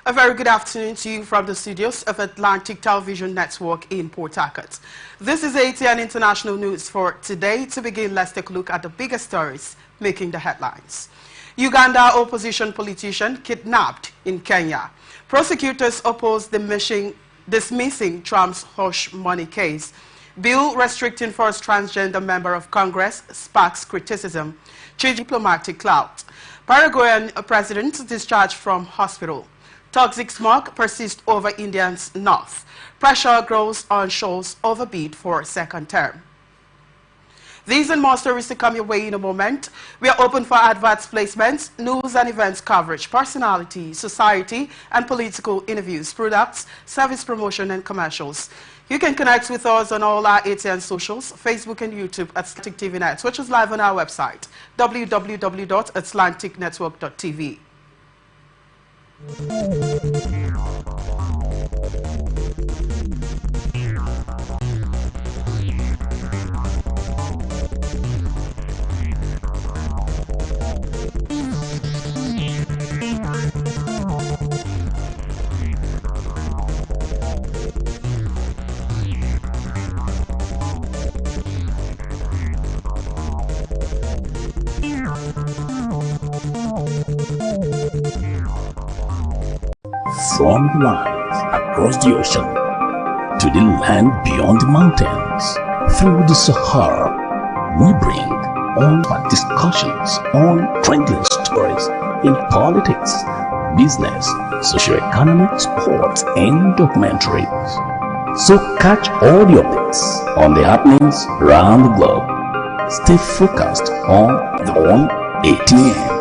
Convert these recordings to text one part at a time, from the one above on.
A very good afternoon to you from the studios of Atlantic Television Network in Port Harcourt. This is ATN International News for today. To begin, let's take a look at the biggest stories making the headlines. Uganda opposition politician kidnapped in Kenya. Prosecutors oppose dismissing Trump's hush money case. Bill restricting first transgender member of Congress sparks criticism. Change diplomatic clout. Paraguayan president discharged from hospital. Toxic smog persists over India's north. Pressure grows on Scholz over bid for second term. These and more stories to come your way in a moment. We are open for adverts, placements, news and events coverage, personality, society and political interviews, products, service promotion and commercials. You can connect with us on all our ATN socials, Facebook and YouTube at Atlantic TV Net, which is live on our website, www.atlanticnetwork.tv. From lands across the ocean to the land beyond the mountains, through the Sahara, we bring all our discussions on trending stories in politics, business, socio-economic, sports, and documentaries. So catch all your bits on the happenings around the globe. Stay focused on ATN.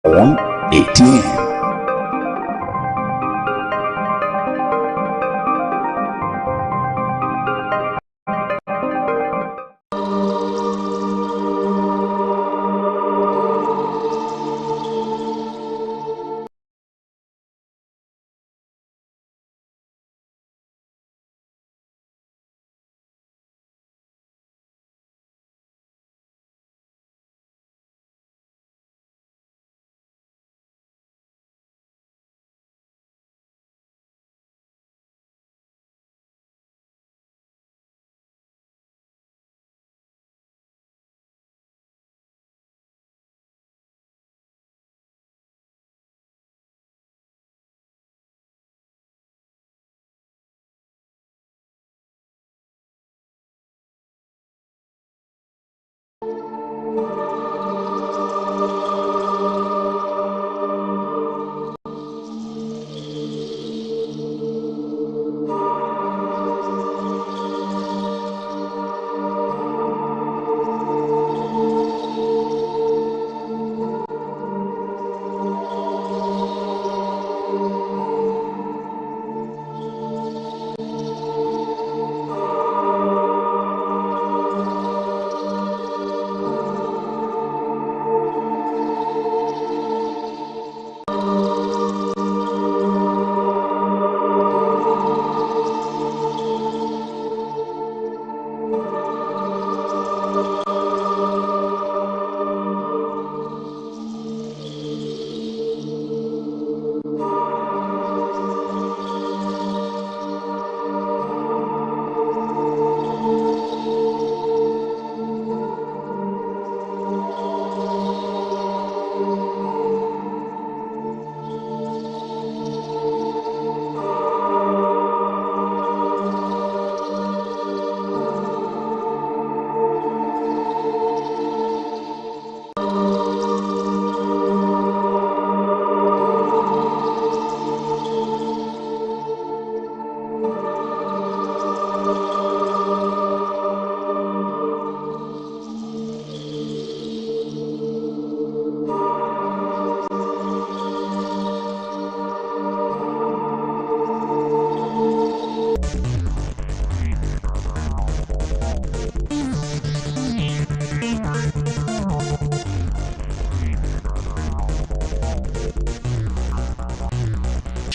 On ATN.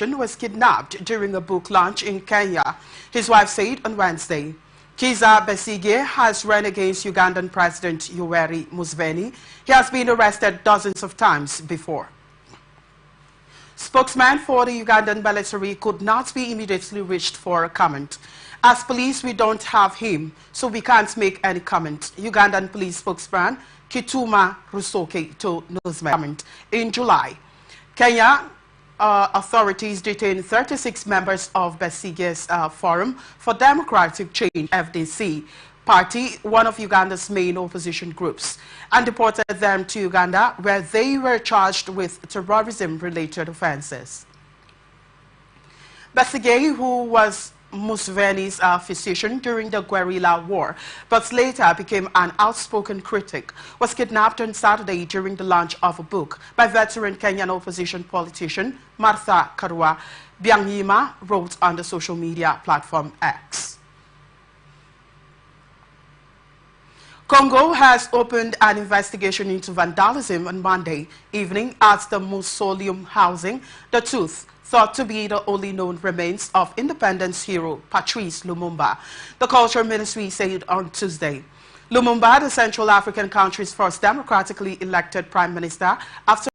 was kidnapped during a book launch in Kenya, his wife said on Wednesday. Kizza Besigye has run against Ugandan President Yoweri Museveni. He has been arrested dozens of times before. Spokesman for the Ugandan military could not be immediately reached for a comment. As police, we don't have him, so we can't make any comment. Ugandan police spokesman Kituma Rusoke told Newsman in July. Kenya authorities detained 36 members of Besigye's Forum for Democratic Change (FDC) party, one of Uganda's main opposition groups, and deported them to Uganda, where they were charged with terrorism-related offenses. Besigye, who was Museveni's physician during the guerrilla war, but later became an outspoken critic, was kidnapped on Saturday during the launch of a book by veteran Kenyan opposition politician Martha Karua. Byanyima wrote on the social media platform X. Congo has opened an investigation into vandalism on Monday evening at the Mausoleum housing the Tooth, thought to be the only known remains of independence hero Patrice Lumumba, the Culture Ministry said on Tuesday. Lumumba, the Central African country's first democratically elected prime minister, after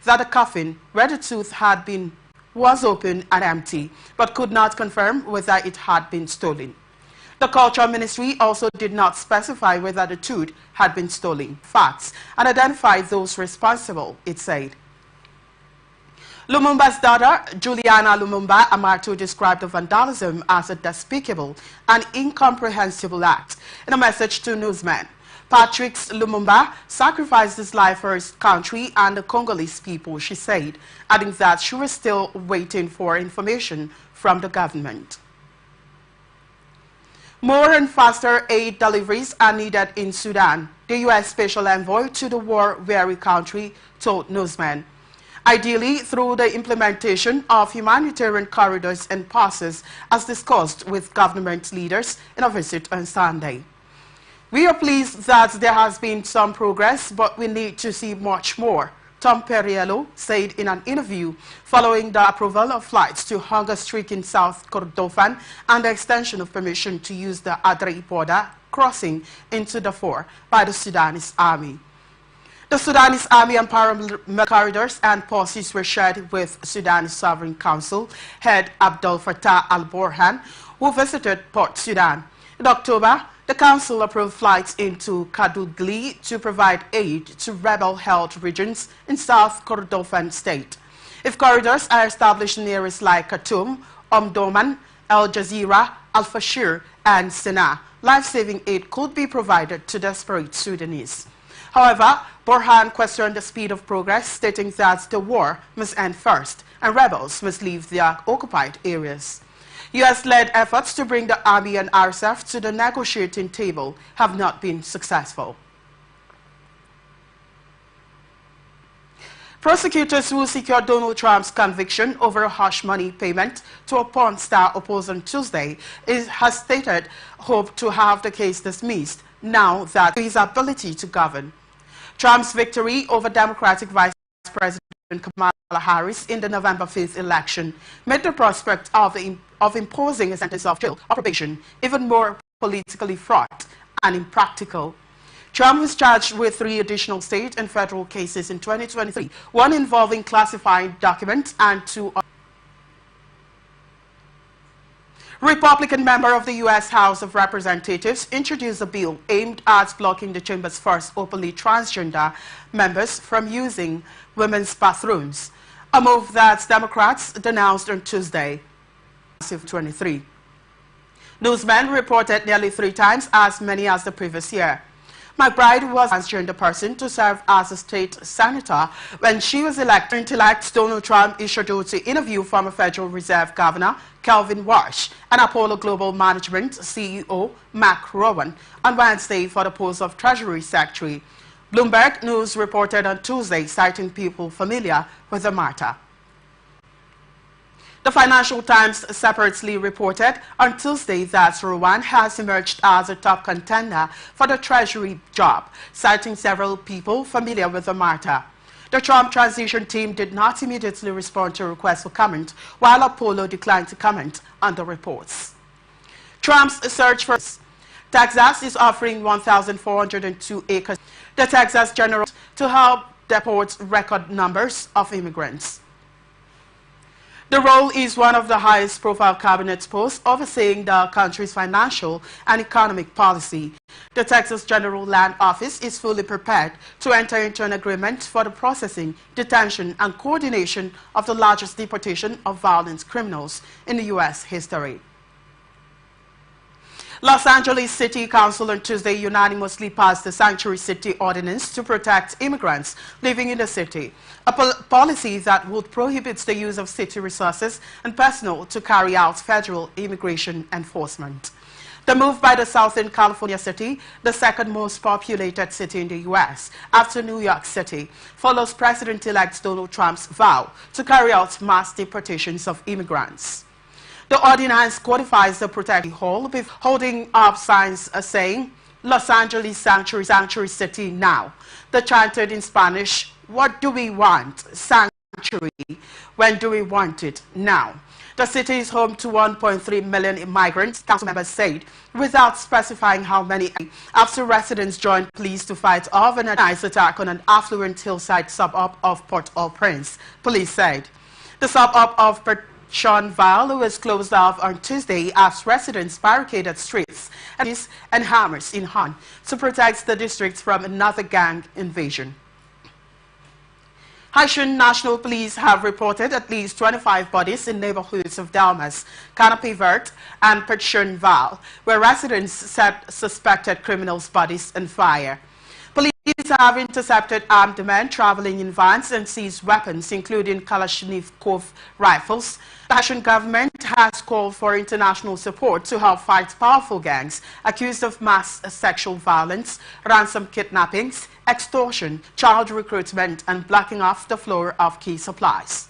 that the coffin where the tooth had been was open and empty, but could not confirm whether it had been stolen. The Culture Ministry also did not specify whether the tooth had been stolen, facts, and identify those responsible, it said. Lumumba's daughter, Juliana Lumumba Amartu, described the vandalism as a despicable and incomprehensible act in a message to newsmen. Patrice Lumumba sacrificed his life for his country and the Congolese people, she said, adding that she was still waiting for information from the government. More and faster aid deliveries are needed in Sudan, the U.S. Special Envoy to the war-weary country told newsmen. Ideally, through the implementation of humanitarian corridors and passes, as discussed with government leaders in a visit on Sunday. We are pleased that there has been some progress, but we need to see much more, Tom Perriello said in an interview following the approval of flights to hunger-stricken South Kordofan and the extension of permission to use the Adrei border crossing into Darfur by the Sudanese army. The Sudanese army and paramilitary corridors and passes were shared with Sudan's Sovereign Council head Abdel Fattah al-Burhan, who visited Port Sudan. In October, the council approved flights into Kadugli to provide aid to rebel-held regions in South Kordofan state. If corridors are established in areas like Khartoum, Omdurman, El Jazeera, Al-Fashir, and Sana'a, life-saving aid could be provided to desperate Sudanese. However, Burhan questioned the speed of progress, stating that the war must end first and rebels must leave their occupied areas. U.S.-led efforts to bring the army and RSF to the negotiating table have not been successful. Prosecutors who secured Donald Trump's conviction over a hush money payment to a porn star opposed on Tuesday has stated hope to have the case dismissed now that his ability to govern. Trump's victory over Democratic Vice President Kamala Harris in the November 5th election made the prospect of imposing a sentence of jail or probation even more politically fraught and impractical. Trump was charged with 3 additional state and federal cases in 2023, one involving classifying documents and 2 Republican member of the U.S. House of Representatives introduced a bill aimed at blocking the chamber's first openly transgender members from using women's bathrooms, a move that Democrats denounced on Tuesday. 23. Newsmen reported nearly 3 times as many as the previous year. McBride was a transgender person to serve as a state senator when she was elected. Intellect Donald Trump is scheduled to interview former Federal Reserve Governor Kelvin Walsh and Apollo Global Management CEO Mac Rowan on Wednesday for the post of Treasury Secretary. Bloomberg News reported on Tuesday, citing people familiar with the matter. The Financial Times separately reported on Tuesday that Rowan has emerged as a top contender for the Treasury job, citing several people familiar with the matter. The Trump transition team did not immediately respond to requests for comment, while Apollo declined to comment on the reports. Trump's search for Texas is offering 1,402 acres. The Texas General to help deport record numbers of immigrants. The role is one of the highest profile cabinet posts overseeing the country's financial and economic policy. The Texas General Land Office is fully prepared to enter into an agreement for the processing, detention, and coordination of the largest deportation of violent criminals in the U.S. history. Los Angeles City Council on Tuesday unanimously passed the Sanctuary City Ordinance to protect immigrants living in the city, a policy that would prohibit the use of city resources and personnel to carry out federal immigration enforcement. The move by the Southern California city, the second most populated city in the U.S. after New York City, follows President-elect Donald Trump's vow to carry out mass deportations of immigrants. The ordinance codifies the protected hall with holding up signs saying, Los Angeles Sanctuary City now. The chanted in Spanish, what do we want? Sanctuary. When do we want it? Now. The city is home to 1.3 million migrants, council members said, without specifying how many, after residents joined police to fight off an organized attack on an affluent hillside suburb of Port-au-Prince, police said. The suburb of Seanville was closed off on Tuesday as residents barricaded streets and hammers in hand to protect the district from another gang invasion. Haitian National Police have reported at least 25 bodies in neighborhoods of Dalmas, Canopy Verte, and Pétionville, where residents set suspected criminals' bodies on fire. Police have intercepted armed men traveling in vans and seized weapons, including Kalashnikov rifles. The Haitian government has called for international support to help fight powerful gangs accused of mass sexual violence, ransom kidnappings, extortion, child recruitment, and blocking off the flow of key supplies.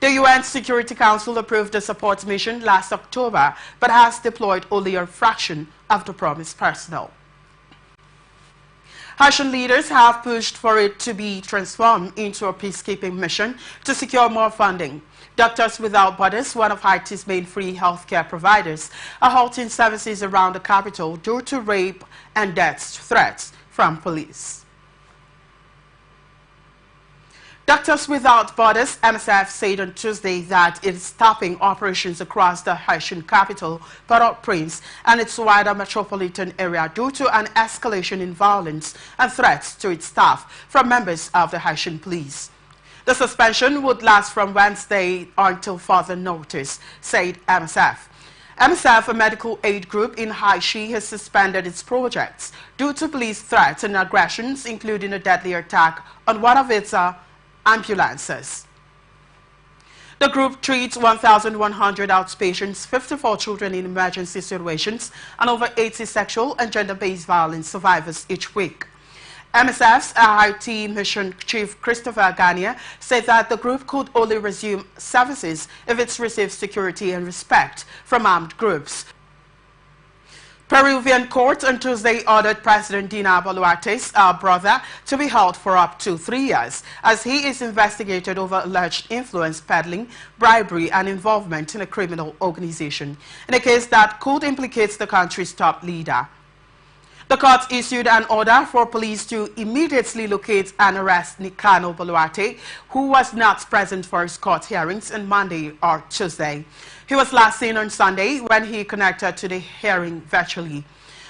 The UN Security Council approved the support mission last October, but has deployed only a fraction of the promised personnel. Haitian leaders have pushed for it to be transformed into a peacekeeping mission to secure more funding. Doctors Without Borders, one of Haiti's main free healthcare providers, are halting services around the capital due to rape and death threats from police. Doctors Without Borders, MSF, said on Tuesday that it is stopping operations across the Haitian capital, Port-au-Prince, and its wider metropolitan area due to an escalation in violence and threats to its staff from members of the Haitian police. The suspension would last from Wednesday until further notice, said MSF. MSF, a medical aid group in Haiti, has suspended its projects due to police threats and aggressions, including a deadly attack on one of its ambulances. The group treats 1,100 outpatients, 54 children in emergency situations, and over 80 sexual and gender-based violence survivors each week. MSF's IT Mission Chief Christopher Garnier said that the group could only resume services if it receives security and respect from armed groups. Peruvian court on Tuesday ordered President Dina Boluarte's brother to be held for up to 3 years as he is investigated over alleged influence peddling, bribery, and involvement in a criminal organization, in a case that could implicate the country's top leader. The court issued an order for police to immediately locate and arrest Nicano Boluarte, who was not present for his court hearings on Monday or Tuesday. He was last seen on Sunday when he connected to the hearing virtually.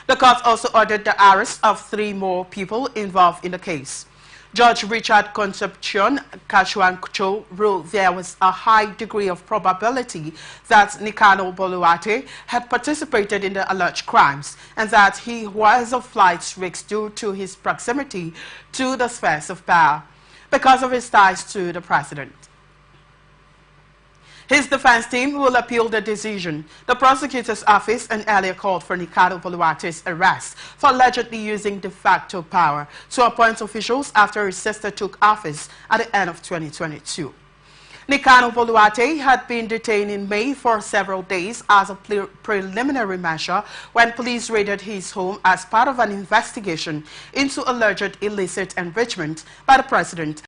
The court also ordered the arrest of 3 more people involved in the case. Judge Richard Concepcion Cachuancho ruled there was a high degree of probability that Nicano Boluarte had participated in the alleged crimes and that he was of flight risk due to his proximity to the spheres of power because of his ties to the president. His defense team will appeal the decision. The prosecutor's office and earlier called for Nicano Boluarte's arrest for allegedly using de facto power to appoint officials after his sister took office at the end of 2022. Nicano Boluarte had been detained in May for several days as a preliminary measure when police raided his home as part of an investigation into alleged illicit enrichment by the president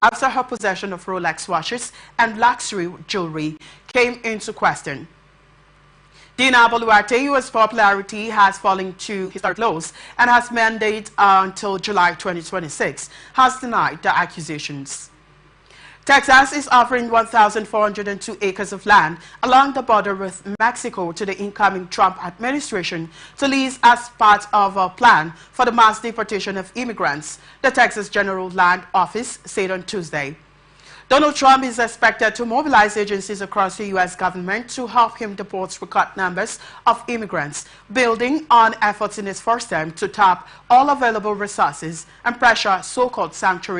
after her possession of Rolex watches and luxury jewelry came into question. Dina Boluarte, whose popularity has fallen to historic lows and has mandate until July 2026, has denied the accusations. Texas is offering 1,402 acres of land along the border with Mexico to the incoming Trump administration to lease as part of a plan for the mass deportation of immigrants, the Texas General Land Office said on Tuesday. Donald Trump is expected to mobilize agencies across the U.S. government to help him deport record numbers of immigrants, building on efforts in his first term to tap all available resources and pressure so-called sanctuary